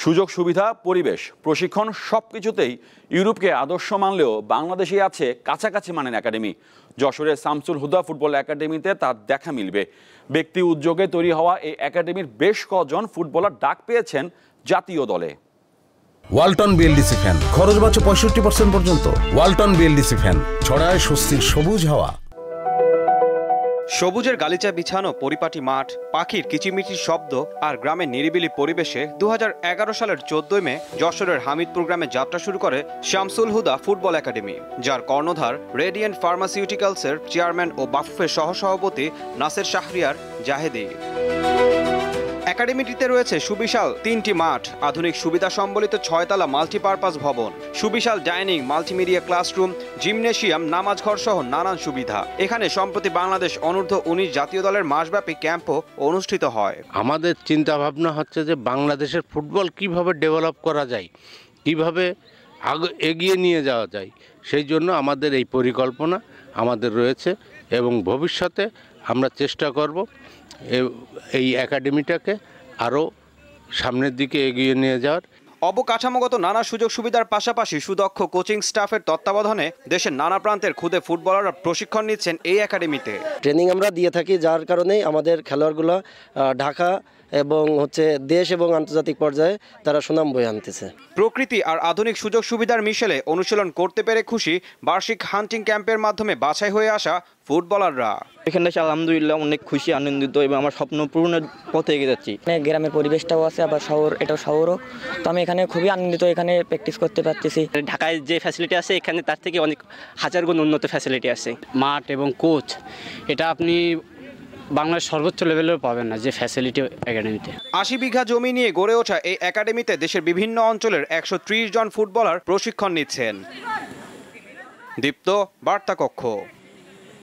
সুযোগ সুবিধা, পরিবেশ, প্রশিক্ষণ সবকিছুতেই ইউরোপকে আদর্শ মানলেও বাংলাদেশে আছে কাছাকাছি মানের একাডেমি। যশোরের শামসুল হুদা ফুটবল একাডেমিতে তার দেখা মিলবে। ব্যক্তি উদ্যোগে তৈরি হওয়া এই একাডেমির বেশ কজন ফুটবলার ডাক পেয়েছেন জাতীয় দলে। ওয়ালটন বিএলডিসি ফ্যান, খরচ বাঁচে 65% পর্যন্ত। ওয়ালটন বিএলডিসি ফ্যান ছড়ায় স্বস্তির সবুজ হাওয়া। সবুজের গালিচা বিছানো পরিপাটি মাঠ, পাখির কিচিমিচির শব্দ আর গ্রামের নিরিবিলি পরিবেশে 2011 সালের 14 মে যশোরের হামিদপুর গ্রামে যাত্রা শুরু করে শামসুল হুদা ফুটবল একাডেমি, যার কর্ণধার রেডিয়েন্ট ফার্মাসিউটিক্যালসের চেয়ারম্যান ও বাফুফের সহসভাপতি নাসের শাহরিয়ার জাহেদি। একাডেমিটিতে রয়েছে সুবিশাল 3টি মাঠ, আধুনিক সুবিধা সম্বলিত 6তলা মাল্টিপারপাস ভবন, সুবিশাল ডাইনিং, মাল্টিমিডিয়া ক্লাসরুম, জিমনেশিয়াম, নামাজঘর সহ নানান সুবিধা। এখানে সম্প্রতি বাংলাদেশ অনূর্ধ্ব-19 জাতীয় দলের মাসব্যাপী ক্যাম্পও অনুষ্ঠিত হয়। আমাদের চিন্তা ভাবনা হচ্ছে যে বাংলাদেশের ফুটবল কিভাবে ডেভেলপ করা যায়, কিভাবে এগিয়ে নিয়ে যাওয়া যায়, সেই জন্য আমাদের এই পরিকল্পনা আমাদের রয়েছে এবং ভবিষ্যতে আমরা চেষ্টা করব এই একাডেমিটাকে আরও সামনের দিকে এগিয়ে নিয়ে যাওয়ার। অবকাঠামোগত নানা সুযোগ সুবিধার পাশাপাশি সুদক্ষ কোচিং স্টাফের তত্ত্বাবধানে দেশের নানা প্রান্তের খুদে ফুটবলাররা প্রশিক্ষণ নিচ্ছেন এই একাডেমিতে। ট্রেনিং আমরা দিয়ে থাকি, যার কারণে আমাদের খেলোয়াড়গুলো ঢাকা এবং দেশ এবং আন্তর্জাতিক পর্যায়ে তারা সুনাম বয়ে আনতেছে। প্রকৃতি আর আধুনিক সুযোগ সুবিধার মিশেলে অনুশীলন করতে পেরে খুশি বার্ষিক হান্টিং ক্যাম্পের মাধ্যমে বাছাই হয়ে আসা ফুটবলাররা। এখানে এসে আলহামদুলিল্লাহ অনেক খুশি, আনন্দিত এবং আমার স্বপ্ন পূরণের পথে এগিয়ে যাচ্ছি। গ্রামের পরিবেশটাও আছে, আবার শহর, এটাও শহরও, তো আমি এখানে খুবই আনন্দিত, এখানে প্র্যাকটিস করতে পারতেছি। ঢাকায় যে ফ্যাসিলিটি আছে এখানে তার থেকে অনেক হাজার গুণ উন্নত ফ্যাসিলিটি আছে। মাঠ এবং কোচ, এটা আপনি বাংলার সর্বোচ্চ লেভেলেও পাবেন না যে ফ্যাসিলিটি একাডেমিতে। 80 বিঘা জমি নিয়ে গড়ে ওঠা এই একাডেমিতে দেশের বিভিন্ন অঞ্চলের 130 জন ফুটবলার প্রশিক্ষণ নিচ্ছেন। দীপ্ত, বার্তা কক্ষ।